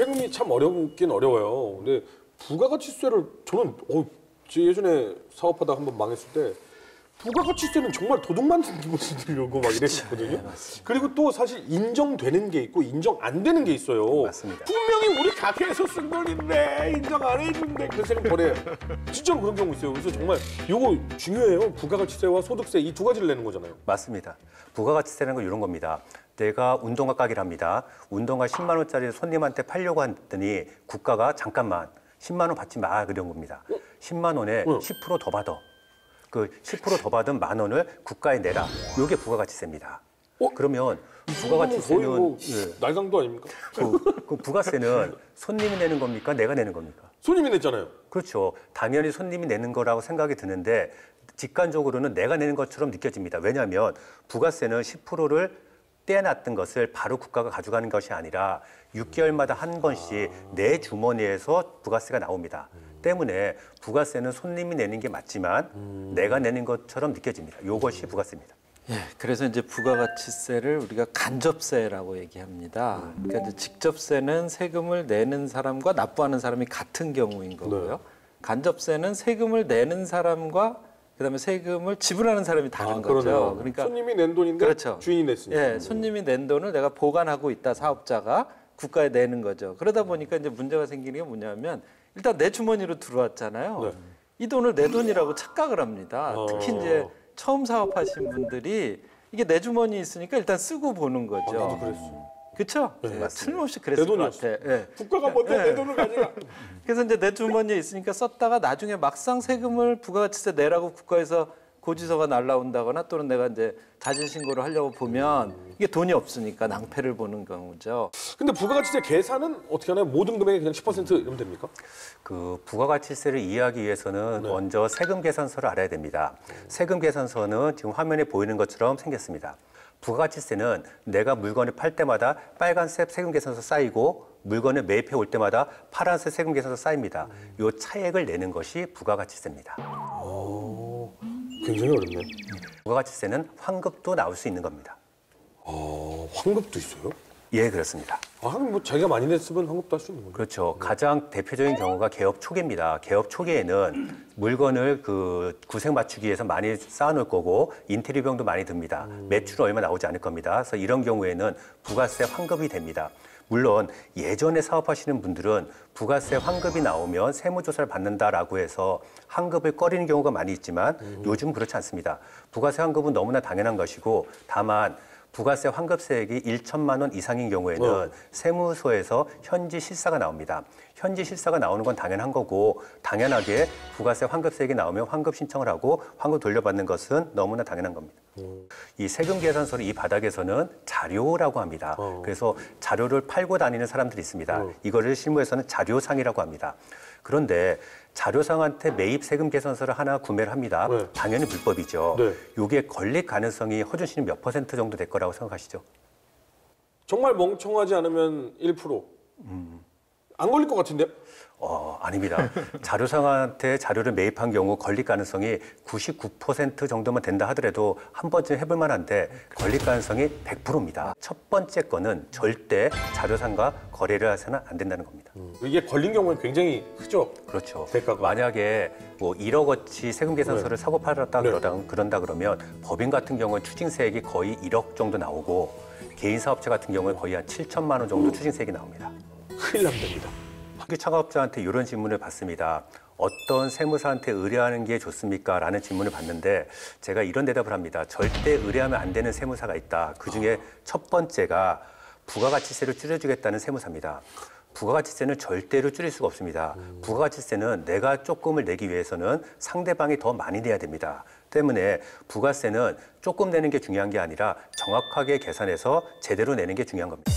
세금이 참 어렵긴 어려워요. 근데 부가가치세를 저는 예전에 사업하다 한번 망했을 때 부가가치세는 정말 도둑 만든 기분이 들려고 막 이랬거든요. 네, 그리고 또 사실 인정되는 게 있고 인정 안 되는 게 있어요. 맞습니다. 분명히 우리 가게에서 쓴 돈인데 인정 안 해주는데 그 세금 거래. 진짜로 그런 경우 있어요. 그래서 정말 이거 중요해요. 부가가치세와 소득세 이 두 가지를 내는 거잖아요. 맞습니다. 부가가치세라는 건 이런 겁니다. 내가 운동화 가게를 합니다. 운동화 10만 원짜리 손님한테 팔려고 했더니 국가가 잠깐만 10만 원 받지 마 그런 겁니다. 10만 원에 10% 더 받아. 그 10% 더 받은 만 원을 국가에 내라. 이게 부가가치세입니다. 그러면 부가가치세는 거의 뭐 날강도 아닙니까? 그 부가세는 손님이 내는 겁니까? 내가 내는 겁니까? 손님이 냈잖아요. 그렇죠. 당연히 손님이 내는 거라고 생각이 드는데 직관적으로는 내가 내는 것처럼 느껴집니다. 왜냐하면 부가세는 10%를 떼어놨던 것을 바로 국가가 가져가는 것이 아니라 6개월마다 한 번씩 내 주머니에서 부가세가 나옵니다. 때문에 부가세는 손님이 내는 게 맞지만 내가 내는 것처럼 느껴집니다. 이것이 부가세입니다. 예, 그래서 이제 부가가치세를 우리가 간접세라고 얘기합니다. 그러니까 이제 직접세는 세금을 내는 사람과 납부하는 사람이 같은 경우인 거고요. 네. 간접세는 세금을 내는 사람과 그다음에 세금을 지불하는 사람이 다른 거죠. 그러네요. 그러니까 손님이 낸 돈인데 그렇죠. 주인이 냈으니까. 예, 손님이 낸 돈을 내가 보관하고 있다 사업자가 국가에 내는 거죠. 그러다 보니까 이제 문제가 생기는 게 뭐냐면 일단 내 주머니로 들어왔잖아요. 네. 이 돈을 내 돈이라고 착각을 합니다. 특히 이제 처음 사업하신 분들이 이게 내 주머니에 있으니까 일단 쓰고 보는 거죠. 나도 그랬어. 그렇죠? 네, 틀림없이 그랬을 것 같아. 예. 국가가 먼저 내 돈을 가져가. 그래서 이제 내 주머니에 있으니까 썼다가 나중에 막상 세금을 부가가치세 내라고 국가에서 고지서가 날라온다거나 또는 내가 이제 자진 신고를 하려고 보면 이게 돈이 없으니까 낭패를 보는 경우죠. 근데 부가가치세 계산은 어떻게 하나요? 모든 금액에 그냥 10% 이러면 됩니까? 그 부가가치세를 이해하기 위해서는 먼저 세금 계산서를 알아야 됩니다. 세금 계산서는 지금 화면에 보이는 것처럼 생겼습니다. 부가가치세는 내가 물건을 팔 때마다 빨간색 세금 계산서 쌓이고 물건을 매입해 올 때마다 파란색 세금 계산서 쌓입니다. 이 차액을 내는 것이 부가가치세입니다. 굉장히 어렵네. 부가가치세는 환급도 나올 수 있는 겁니다. 환급도 있어요? 예, 그렇습니다. 하긴 뭐 자기가 많이 냈으면 환급도 할 수 있는 거죠. 그렇죠. 가장 대표적인 경우가 개업 초기입니다. 개업 초기에는 물건을 그 구색 맞추기 위해서 많이 쌓아놓을 거고 인테리어 비용도 많이 듭니다. 매출 얼마 나오지 않을 겁니다. 그래서 이런 경우에는 부가세 환급이 됩니다. 물론 예전에 사업하시는 분들은 부가세 환급이 나오면 세무조사를 받는다라고 해서 환급을 꺼리는 경우가 많이 있지만 요즘 그렇지 않습니다. 부가세 환급은 너무나 당연한 것이고 다만 부가세 환급세액이 1천만 원 이상인 경우에는 세무서에서 현지 실사가 나옵니다. 현지 실사가 나오는 건 당연한 거고 당연하게 부가세 환급세액이 나오면 환급 신청을 하고 환급 돌려받는 것은 너무나 당연한 겁니다. 이 세금 계산서를 이 바닥에서는 자료라고 합니다. 그래서 자료를 팔고 다니는 사람들이 있습니다. 이거를 실무에서는 자료상이라고 합니다. 그런데 자료상한테 매입 세금 계산서를 하나 구매를 합니다. 당연히 불법이죠. 이게 걸릴 가능성이 허준 씨는 몇 % 정도 될 거라고 생각하시죠? 정말 멍청하지 않으면 1%. 안 걸릴 것 같은데? 아닙니다. 자료상한테 자료를 매입한 경우 걸릴 가능성이 99% 정도만 된다 하더라도 한 번쯤 해볼 만한데 걸릴 가능성이 100%입니다. 첫 번째 거는 절대 자료상과 거래를 해서는 안 된다는 겁니다. 이게 걸린 경우는 굉장히 크죠? 그렇죠. 대가가. 만약에 뭐 1억어치 세금 계산서를 사고 팔았다 그런다 그러면 법인 같은 경우는 추징세액이 거의 1억 정도 나오고 개인 사업자 같은 경우는 거의 한 7천만 원 정도 추징세액이 나옵니다. 큰일 납니다. 학교 창업자한테 이런 질문을 받습니다. 어떤 세무사한테 의뢰하는 게 좋습니까? 라는 질문을 받는데 제가 이런 대답을 합니다. 절대 의뢰하면 안 되는 세무사가 있다. 그중에 첫 번째가 부가가치세를 줄여주겠다는 세무사입니다. 부가가치세는 절대로 줄일 수가 없습니다. 부가가치세는 내가 조금을 내기 위해서는 상대방이 더 많이 내야 됩니다. 때문에 부가세는 조금 내는 게 중요한 게 아니라 정확하게 계산해서 제대로 내는 게 중요한 겁니다.